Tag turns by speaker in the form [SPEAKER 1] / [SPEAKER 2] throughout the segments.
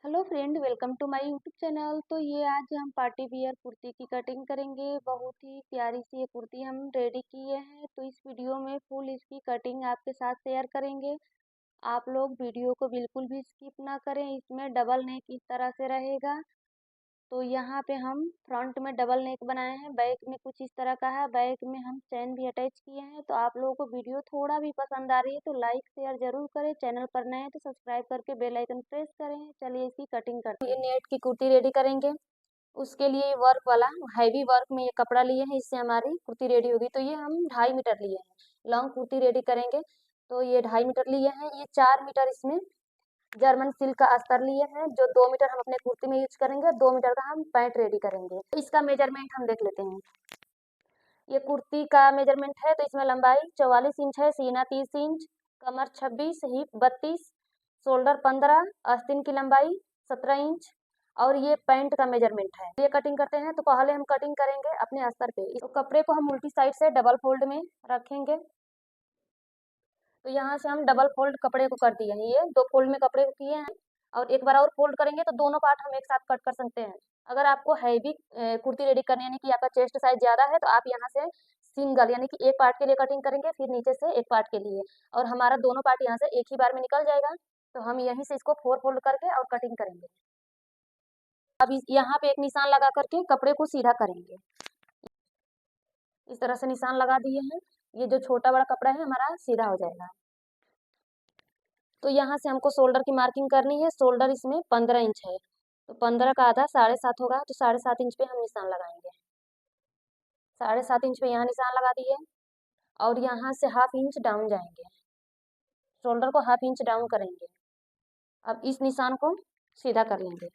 [SPEAKER 1] Hello friend, welcome to my YouTube channel. तो ये आज हम पार्टी वियर कुर्ती की कटिंग करेंगे। बहुत ही प्यारी सी ये कुर्ती हम रेडी किए हैं। तो इस वीडियो में फुल इसकी कटिंग आपके साथ शेयर करेंगे। आप लोग वीडियो को बिल्कुल भी स्किप ना करें। इसमें डबल नेक इस तरह से रहेगा। तो यहाँ पे हम फ्रंट में डबल नेक बनाए हैं, बैक में कुछ इस तरह का है। बैक में हम चैन भी अटैच किए हैं। तो आप लोगों को वीडियो थोड़ा भी पसंद आ रही है तो लाइक शेयर जरूर करें। चैनल पर नए हैं तो सब्सक्राइब करके बेल आइकन प्रेस करें। चलिए इसकी कटिंग करते हैं। ये नेट की कुर्ती रेडी करेंगे। उसके लिए वर्क वाला हैवी वर्क में ये कपड़ा लिए हैं, इससे हमारी कुर्ती रेडी होगी। तो ये हम 2.5 मीटर लिए हैं, लॉन्ग कुर्ती रेडी करेंगे। तो ये 2.5 मीटर लिए हैं। ये 4 मीटर इसमें जर्मन सिल्क का अस्तर लिए हैं, जो 2 मीटर हम अपने कुर्ती में यूज करेंगे। 2 मीटर का हम पैंट रेडी करेंगे। तो इसका मेजरमेंट हम देख लेते हैं। ये कुर्ती का मेजरमेंट है। तो इसमें लंबाई 44 इंच है, सीना 30 इंच, कमर 26, हिप 32, शोल्डर 15, आस्तीन की लंबाई 17 इंच और ये पैंट का मेजरमेंट है। ये कटिंग करते हैं। तो पहले हम कटिंग करेंगे अपने अस्तर पे। तो कपड़े को हम उल्टी साइड से डबल फोल्ड में रखेंगे। तो यहाँ से हम डबल फोल्ड कपड़े को कर दिए हैं। ये 2 फोल्ड में कपड़े को किए हैं और एक बार और फोल्ड करेंगे तो दोनों पार्ट हम एक साथ कट कर सकते हैं। अगर आपको हैवी कुर्ती रेडी करनी है, यानी कि आपका चेस्ट साइज ज्यादा है, तो आप यहाँ से सिंगल यानी कि एक पार्ट के लिए कटिंग करेंगे, फिर नीचे से एक पार्ट के लिए, और हमारा दोनों पार्ट यहाँ से एक ही बार में निकल जाएगा। तो हम यहीं से इसको 4 फोल्ड करके और कटिंग करेंगे। अब यहाँ पे एक निशान लगा करके कपड़े को सीधा करेंगे। इस तरह से निशान लगा दिए हैं। ये जो छोटा बड़ा कपड़ा है हमारा सीधा हो जाएगा। तो यहाँ से हमको शोल्डर की मार्किंग करनी है। शोल्डर इसमें 15 इंच है, तो 15 का आधा 7.5 होगा। तो 7.5 इंच पे हम निशान लगाएंगे। 7.5 इंच पे यहाँ निशान लगा दिए और यहाँ से हाफ इंच डाउन जाएंगे। शोल्डर को हाफ इंच डाउन करेंगे। अब इस निशान को सीधा कर लेंगे।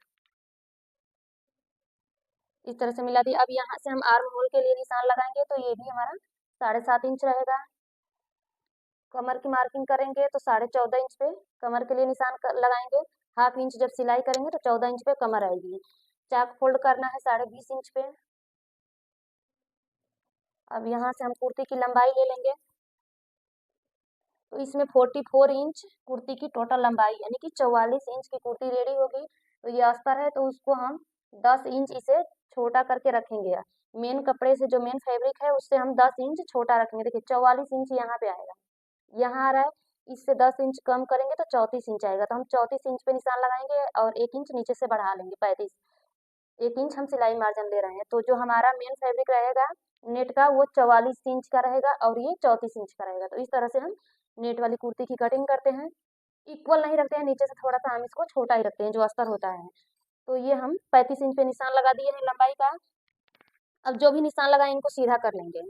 [SPEAKER 1] इस तरह से मिला दिया। अब यहाँ से हम आर्म होल के लिए निशान लगाएंगे। तो ये भी हमारा 7.5 इंच रहेगा। कमर की मार्किंग करेंगे तो 14.5 इंच पे कमर के लिए निशान लगाएंगे। हाफ इंच जब सिलाई करेंगे तो 14 इंच पे कमर आएगी। चाक फोल्ड करना है 20.5 इंच पे। अब यहाँ से हम कुर्ती की लंबाई ले लेंगे। तो इसमें 44 इंच कुर्ती की टोटल लंबाई, यानी कि 44 इंच की कुर्ती रेडी होगी। तो ये अस्तर है, तो उसको हम 10 इंच इसे छोटा करके रखेंगे। मेन कपड़े से जो मेन फैब्रिक है उससे हम 10 इंच छोटा रखेंगे। देखिए 44 इंच यहाँ पे आएगा, यहाँ आ रहा है। इससे 10 इंच कम करेंगे तो 34 इंच आएगा। तो हम 34 इंच पे निशान लगाएंगे और 1 इंच नीचे से बढ़ा लेंगे, 35। 1 इंच हम सिलाई मार्जिन ले रहे हैं। तो जो हमारा मेन फैब्रिक रहेगा नेट का, वो 44 इंच का रहेगा और ये 34 इंच का रहेगा। तो इस तरह से हम नेट वाली कुर्ती की कटिंग करते हैं। इक्वल नहीं रखते हैं, नीचे से थोड़ा सा हम इसको छोटा ही रखते हैं जो अस्तर होता है। तो ये हम 35 इंच पे निशान लगा दिए हैं लंबाई का। अब जो भी निशान लगाए इनको सीधा कर लेंगे।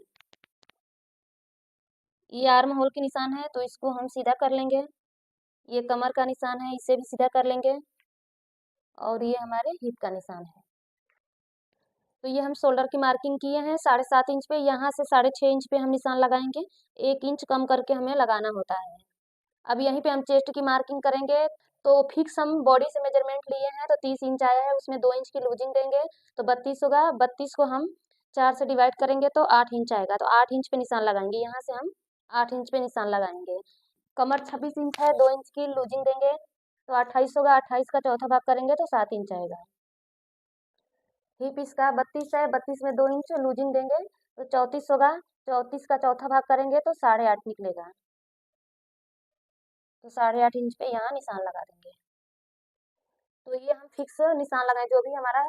[SPEAKER 1] ये आर्म होल की निशान है, तो इसको हम सीधा कर लेंगे। ये कमर का निशान है, इसे भी सीधा कर लेंगे। और ये हमारे हिप का निशान है। तो ये हम शोल्डर की मार्किंग किए हैं 7.5 इंच पे। यहाँ से 6.5 इंच पे हम निशान लगाएंगे। 1 इंच कम करके हमें लगाना होता है। अब यहीं पे हम चेस्ट की मार्किंग करेंगे। तो फिक्स हम बॉडी से मेजरमेंट लिए हैं, तो 30 इंच आया है, उसमें 2 इंच की लूजिंग देंगे तो 32 होगा। 32 को हम 4 से डिवाइड करेंगे तो 8 इंच आएगा। तो 8 इंच पे निशान लगाएंगे। यहाँ से हम 8 इंच पे निशान लगाएंगे। कमर 26 इंच है, 2 इंच की लूजिंग देंगे तो 28 होगा। 28 का चौथा भाग करेंगे तो 7 इंच आएगा। हिप इसका 32 है, 32 में 2 इंच लूजिंग देंगे तो 34 होगा। 34 का चौथा भाग करेंगे तो 8.5 निकलेगा। तो 8.5 इंच पे यहाँ निशान लगा देंगे। तो ये हम फिक्स निशान लगाए, जो भी हमारा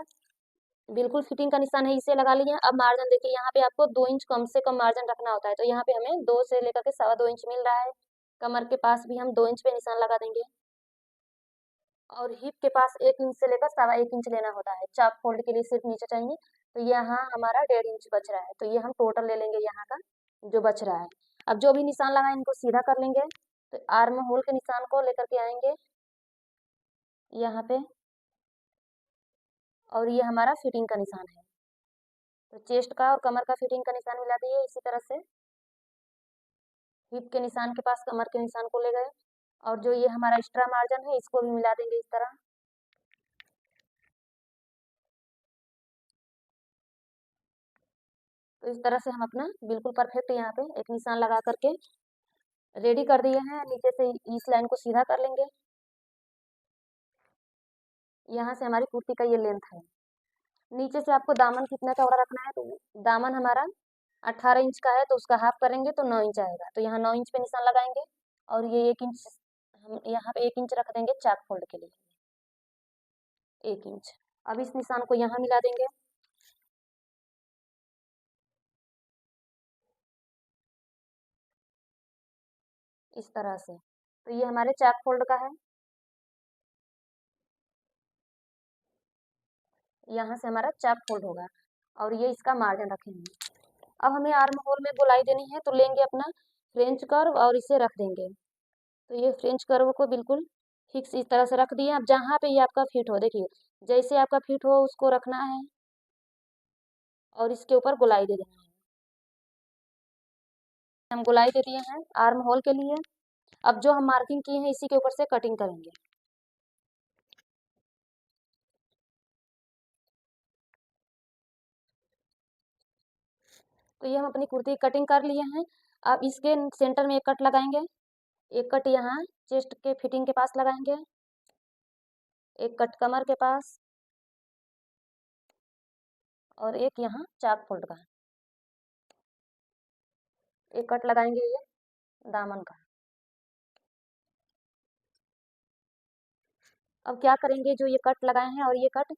[SPEAKER 1] बिल्कुल फिटिंग का निशान है इसे लगा लिए। अब मार्जिन देखिए, यहाँ पे आपको 2 इंच कम से कम मार्जिन रखना होता है। तो यहाँ पे हमें 2 से लेकर के 2.25 इंच मिल रहा है। कमर के पास भी हम 2 इंच पे निशान लगा देंगे और हिप के पास 1 इंच से लेकर 1.25 इंच लेना होता है। चाप फोल्ड के लिए सिर्फ नीचे चाहिए। तो यहाँ हमारा 1.5 इंच बच रहा है। तो ये हम टोटल ले लेंगे यहाँ का जो बच रहा है। अब जो भी निशान लगाए इनको सीधा कर लेंगे। तो आर्म होल के निशान को लेकर के आएंगे यहाँ पे, और ये हमारा फिटिंग का निशान है। तो चेस्ट का और कमर का फिटिंग का निशान मिला दिए। इसी तरह से हिप के निशान के पास कमर के निशान को ले गए और जो ये हमारा एक्स्ट्रा मार्जिन है इसको भी मिला देंगे इस तरह। तो इस तरह से हम अपना बिल्कुल परफेक्ट यहाँ पे एक निशान लगा करके रेडी कर दिए हैं। नीचे से इस लाइन को सीधा कर लेंगे। यहाँ से हमारी कुर्ती का ये लेंथ है। नीचे से आपको दामन कितना चौड़ा रखना है, तो दामन हमारा 18 इंच का है, तो उसका हाफ करेंगे तो 9 इंच आएगा। तो यहाँ 9 इंच पे निशान लगाएंगे और ये 1 इंच, हम यहाँ पे 1 इंच रख देंगे चाक फोल्ड के लिए, 1 इंच। अब इस निशान को यहाँ मिला देंगे, इस तरह से। तो ये हमारे चाक फोल्ड का है, यहाँ से हमारा चाक फोल्ड होगा और ये इसका मार्जिन रखेंगे। अब हमें आर्म होल में गोलाई देनी है, तो लेंगे अपना फ्रेंच कर्व और इसे रख देंगे। तो ये फ्रेंच कर्व को बिल्कुल फिक्स इस तरह से रख दिए। अब जहाँ पे ये आपका फिट हो, देखिए जैसे आपका फिट हो उसको रखना है और इसके ऊपर गोलाई दे देना है। हम गोलाई दे दिए हैं आर्म होल के लिए। अब जो हम मार्किंग किए हैं इसी के ऊपर से कटिंग करेंगे। तो ये हम अपनी कुर्ती की कटिंग कर लिए हैं। अब इसके सेंटर में एक कट लगाएंगे, एक कट यहाँ चेस्ट के फिटिंग के पास लगाएंगे, एक कट कमर के पास और एक यहाँ चाक फोल्ड का। एक कट लगाएंगे ये दामन का। अब क्या करेंगे, जो ये कट लगाए हैं और ये कट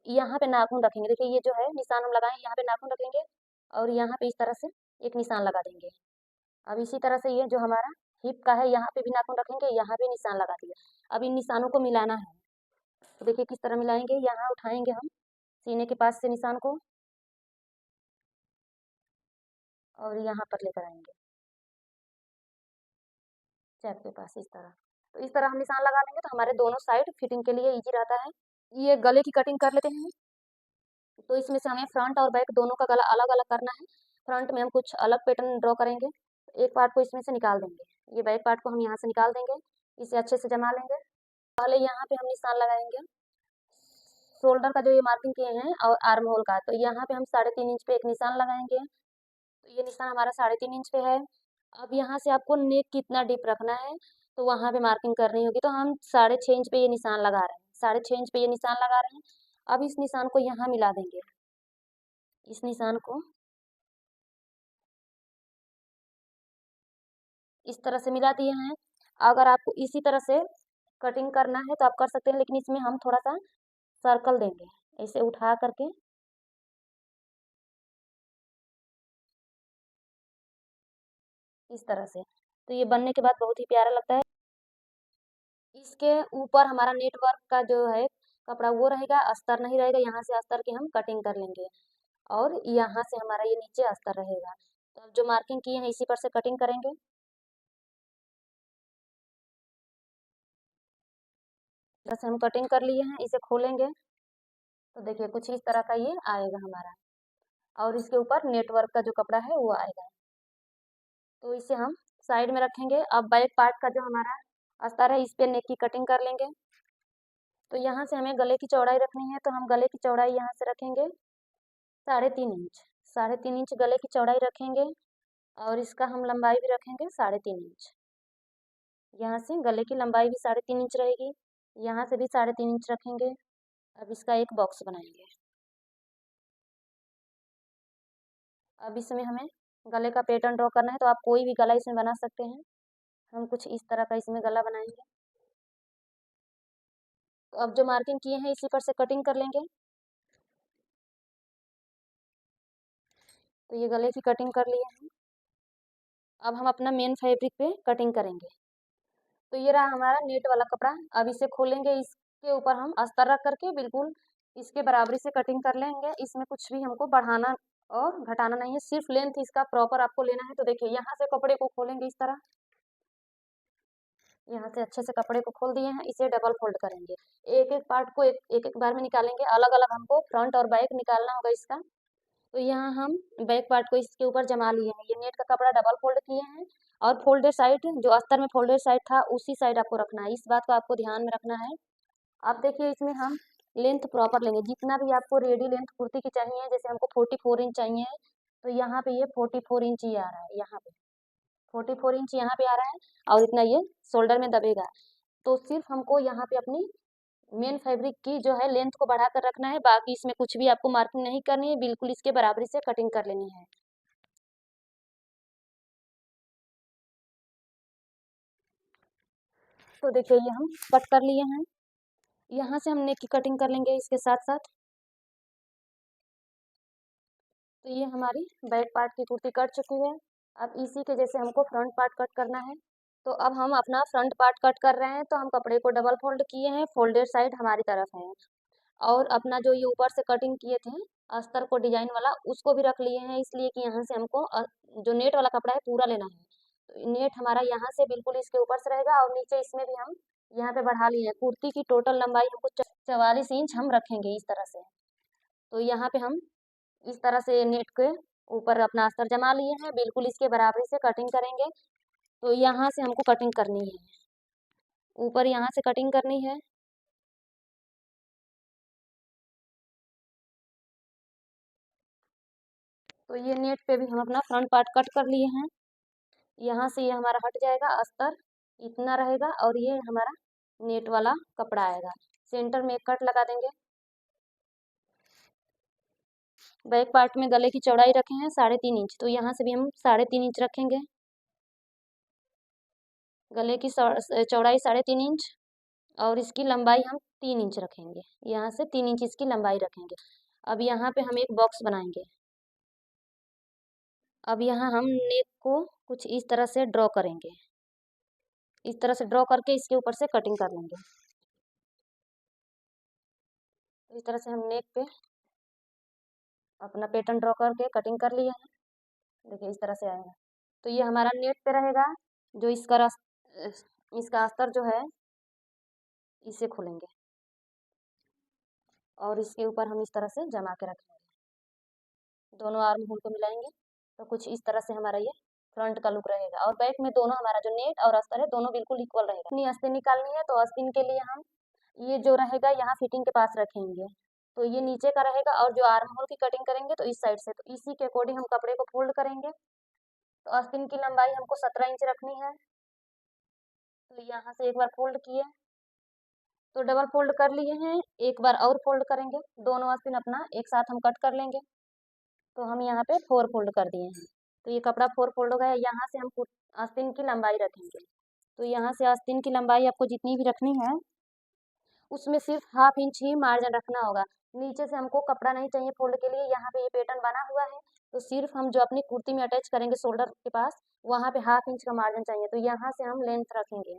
[SPEAKER 1] यहाँ पे नाखून रखेंगे। देखिए ये जो है निशान हम लगाए यहाँ पे नाखून रखेंगे और यहाँ पे इस तरह से एक निशान लगा देंगे। अब इसी तरह से ये जो हमारा हिप का है यहाँ पे भी नाखून रखेंगे, यहाँ पे निशान लगा दिए। अब इन निशानों को मिलाना है। तो देखिए किस तरह मिलाएंगे, यहाँ उठाएंगे हम सीने के पास से निशान को और यहाँ पर लेकर आएंगे चैप के पास, इस तरह। तो इस तरह हम निशान लगा लेंगे तो हमारे दोनों साइड फिटिंग के लिए इजी रहता है। ये गले की कटिंग कर लेते हैं। तो इसमें से हमें फ्रंट और बैक दोनों का गला अलग अलग करना है। फ्रंट में हम कुछ अलग पैटर्न ड्रॉ करेंगे, एक पार्ट को इसमें से निकाल देंगे, ये बैक पार्ट को हम यहाँ से निकाल देंगे, इसे अच्छे से जमा लेंगे। पहले यहाँ पे हम निशान लगाएंगे शोल्डर का, जो ये मार्किंग किए हैं, और आर्म होल का। तो यहाँ पे हम 3.5 इंच पे एक निशान लगाएंगे। तो ये निशान हमारा 3.5 इंच पे है। अब यहाँ से आपको नेक कितना डीप रखना है तो वहाँ पे मार्किंग करनी होगी। तो हम 6.5 इंच पे ये निशान लगा रहे हैं, 6.5 इंच पे ये निशान लगा रहे हैं। अब इस निशान को यहाँ मिला देंगे, इस निशान को इस तरह से मिला दिए हैं। अगर आपको इसी तरह से कटिंग करना है तो आप कर सकते हैं, लेकिन इसमें हम थोड़ा सा सर्कल देंगे, ऐसे उठा करके इस तरह से। तो ये बनने के बाद बहुत ही प्यारा लगता है। इसके ऊपर हमारा नेटवर्क का जो है कपड़ा वो रहेगा, अस्तर नहीं रहेगा। यहाँ से अस्तर की हम कटिंग कर लेंगे और यहाँ से हमारा ये नीचे अस्तर रहेगा। तो अब जो मार्किंग किए हैं इसी पर से कटिंग करेंगे। जैसे हम कटिंग कर लिए हैं, इसे खोलेंगे तो देखिए कुछ इस तरह का ये आएगा हमारा, और इसके ऊपर नेटवर्क का जो कपड़ा है वो आएगा। तो इसे हम साइड में रखेंगे। अब बैक पार्ट का जो हमारा अस्तर है इस पे नेक की कटिंग कर लेंगे। तो यहाँ से हमें गले की चौड़ाई रखनी है, तो हम गले की चौड़ाई यहाँ से रखेंगे 3.5 इंच। 3.5 इंच गले की चौड़ाई रखेंगे और इसका हम लंबाई भी रखेंगे 3.5 इंच। यहाँ से गले की लंबाई भी 3.5 इंच रहेगी, यहाँ से भी 3.5 इंच रखेंगे। अब इसका एक बॉक्स बनाएंगे। अब इसमें हमें गले का पैटर्न ड्रॉ करना है, तो आप कोई भी गला इसमें बना सकते हैं। हम कुछ इस तरह का इसमें गला बनाएंगे। तो अब जो मार्किंग किए हैं इसी पर से कटिंग कर लेंगे। तो ये गले की कटिंग कर लिए हैं। अब हम अपना मेन फैब्रिक पे कटिंग करेंगे। तो ये रहा हमारा नेट वाला कपड़ा। अब इसे खोलेंगे, इसके ऊपर हम अस्तर रख करके बिल्कुल इसके बराबरी से कटिंग कर लेंगे। इसमें कुछ भी हमको बढ़ाना और घटाना नहीं है, सिर्फ लेंथ इसका प्रॉपर आपको लेना है। तो देखिए यहाँ से कपड़े को खोलेंगे इस तरह, यहाँ से अच्छे से कपड़े को खोल दिए हैं। इसे डबल फोल्ड करेंगे, एक एक पार्ट को एक एक बार में निकालेंगे। अलग अलग हमको फ्रंट और बैक निकालना होगा इसका। तो यहाँ हम बैक पार्ट को इसके ऊपर जमा लिए हैं। ये नेट का कपड़ा डबल फोल्ड किए हैं और फोल्डेड साइड, जो अस्तर में फोल्डेड साइड था उसी साइड आपको रखना है। इस बात को आपको ध्यान में रखना है। अब देखिए इसमें हम लेंथ प्रॉपर लेंगे, जितना भी आपको रेडी लेंथ कुर्ती की चाहिए। जैसे हमको 44 इंच चाहिए, तो यहाँ पे ये 44 इंच ही आ रहा है, यहाँ पे 44 इंच यहाँ पे आ रहा है और इतना ये शोल्डर में दबेगा। तो सिर्फ हमको यहाँ पे अपनी मेन फैब्रिक की जो है लेंथ को बढ़ा कर रखना है, बाकी इसमें कुछ भी आपको मार्किंग नहीं करनी है, बिल्कुल इसके बराबरी से कटिंग कर लेनी है। तो देखिए ये हम कट कर लिए हैं। यहाँ से हम नेक की कटिंग कर लेंगे इसके साथ साथ। तो ये हमारी बैक पार्ट की कुर्ती कट चुकी है। अब इसी के जैसे हमको फ्रंट पार्ट कट करना है। तो अब हम अपना फ्रंट पार्ट कट कर रहे हैं, तो हम कपड़े को डबल फोल्ड किए हैं, फोल्डेड साइड हमारी तरफ है। और अपना जो ये ऊपर से कटिंग किए थे अस्तर को डिजाइन वाला, उसको भी रख लिए हैं, इसलिए कि यहाँ से हमको जो नेट वाला कपड़ा है पूरा लेना है। तो नेट हमारा यहाँ से बिल्कुल इसके ऊपर से रहेगा, और नीचे इसमें भी हम यहाँ पे बढ़ा लिए हैं। कुर्ती की टोटल लंबाई हमको 44 इंच हम रखेंगे इस तरह से। तो यहाँ पे हम इस तरह से नेट के ऊपर अपना अस्तर जमा लिए हैं, बिल्कुल इसके बराबरी से कटिंग करेंगे। तो यहाँ से हमको कटिंग करनी है, ऊपर यहाँ से कटिंग करनी है। तो ये नेट पे भी हम अपना फ्रंट पार्ट कट कर लिए हैं। यहाँ से ये हमारा हट जाएगा, अस्तर इतना रहेगा, और ये हमारा नेट वाला कपड़ा आएगा। सेंटर में एक कट लगा देंगे। बैक पार्ट में गले की चौड़ाई रखे हैं 3.5 इंच, तो यहाँ से भी हम 3.5 इंच रखेंगे। गले की चौड़ाई 3.5 इंच, और इसकी लंबाई हम 3 इंच रखेंगे। यहाँ से 3 इंच इसकी लंबाई रखेंगे। अब यहाँ पे हम एक बॉक्स बनाएंगे। अब यहाँ हम नेक को कुछ इस तरह से ड्रॉ करेंगे। इस तरह से ड्रॉ करके इसके ऊपर से कटिंग कर लेंगे। इस तरह से हम नेक पे अपना पैटर्न ड्रॉ करके कटिंग कर लिया है। देखिए इस तरह से आएगा। तो ये हमारा नेट पे रहेगा। जो इसका अस्तर जो है इसे खोलेंगे, और इसके ऊपर हम इस तरह से जमा के रखेंगे। दोनों आर्म होल को मिलाएंगे, तो कुछ इस तरह से हमारा ये फ्रंट का लुक रहेगा। और बैक में दोनों हमारा जो नेट और अस्तर है दोनों बिल्कुल इक्वल रहेगा। अपनी आस्तीन निकालनी है, तो आस्तीन के लिए हम ये जो रहेगा यहाँ फिटिंग के पास रखेंगे। तो ये नीचे का रहेगा, और जो आर्म होल की कटिंग करेंगे तो इस साइड से, तो इसी के अकॉर्डिंग हम कपड़े को फोल्ड करेंगे। तो आस्तीन की लंबाई हमको 17 इंच रखनी है। तो यहाँ से एक बार फोल्ड किए, तो डबल फोल्ड कर लिए हैं, एक बार और फोल्ड करेंगे। दोनों आस्तीन अपना एक साथ हम कट कर लेंगे। तो हम यहाँ पे 4 फोल्ड कर दिए हैं। तो ये कपड़ा 4 फोल्ड हो गया। यहाँ से हम आस्तीन की लंबाई रखेंगे। तो यहाँ से आस्तीन की लंबाई आपको जितनी भी रखनी है, उसमें सिर्फ ½ इंच ही मार्जिन रखना होगा। नीचे से हमको कपड़ा नहीं चाहिए फोल्ड के लिए। यहाँ पे ये पैटर्न बना हुआ है, तो सिर्फ हम जो अपनी कुर्ती में अटैच करेंगे शोल्डर के पास, वहाँ पे ½ इंच का मार्जिन चाहिए। तो यहाँ से हम लेंथ रखेंगे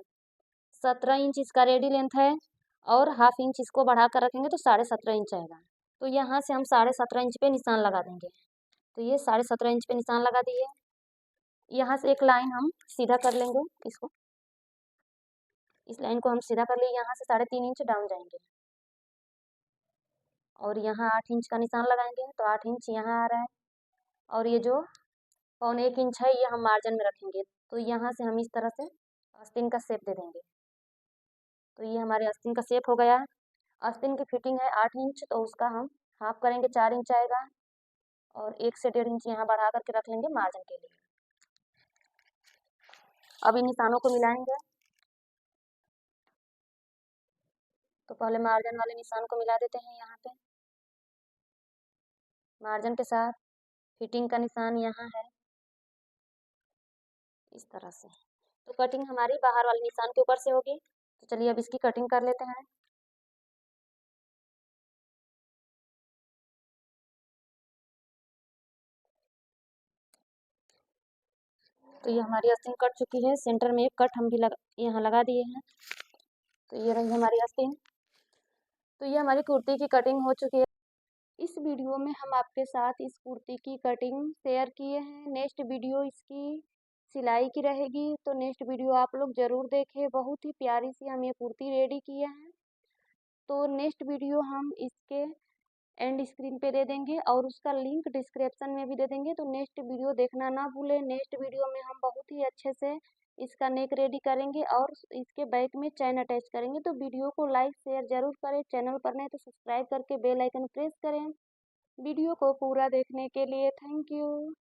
[SPEAKER 1] 17 इंच, इसका रेडी लेंथ है, और ½ इंच इसको बढ़ा कर रखेंगे तो 17.5 इंच आएगा। तो यहाँ से हम 17.5 इंच पे निशान लगा देंगे। तो ये 17.5 इंच पे निशान लगा दिए। यहाँ से एक लाइन हम सीधा कर लेंगे इसको। इस लाइन को हम सीधा कर लिए। यहाँ से 3.5 इंच डाउन जाएंगे, और यहाँ 8 इंच का निशान लगाएंगे। तो 8 इंच यहाँ आ रहा है, और ये जो 1.25 इंच है ये हम मार्जिन में रखेंगे। तो यहाँ से हम इस तरह से आस्तीन का शेप दे देंगे। तो ये हमारे आस्तीन का शेप हो गया। आस्तीन की फिटिंग है 8 इंच, तो उसका हम हाफ करेंगे, 4 इंच आएगा, और 1 से 1.5 इंच यहाँ बढ़ा करके रख लेंगे मार्जिन के लिए। अब इन निशानों को मिलाएंगे। तो पहले मार्जिन वाले निशान को मिला देते हैं यहाँ पे। मार्जिन के साथ फिटिंग का निशान यहाँ है इस तरह से। तो कटिंग हमारी बाहर वाले निशान के ऊपर से होगी। तो चलिए अब इसकी कटिंग कर लेते हैं। तो ये हमारी आस्तीन कट चुकी है। सेंटर में एक कट हम भी यहाँ लगा दिए हैं। तो ये रही हमारी आस्तीन। तो ये हमारी कुर्ती की कटिंग हो चुकी है। इस वीडियो में हम आपके साथ इस कुर्ती की कटिंग शेयर किए हैं। नेक्स्ट वीडियो इसकी सिलाई की रहेगी, तो नेक्स्ट वीडियो आप लोग ज़रूर देखें। बहुत ही प्यारी सी हम ये कुर्ती रेडी किए हैं। तो नेक्स्ट वीडियो हम इसके एंड स्क्रीन पे दे देंगे, और उसका लिंक डिस्क्रिप्शन में भी दे देंगे। तो नेक्स्ट वीडियो देखना ना भूलें। नेक्स्ट वीडियो में हम बहुत ही अच्छे से इसका नेक रेडी करेंगे, और इसके बैक में चैन अटैच करेंगे। तो वीडियो को लाइक शेयर जरूर करें। चैनल पर नहीं तो सब्सक्राइब करके बेल आइकन प्रेस करें। वीडियो को पूरा देखने के लिए थैंक यू।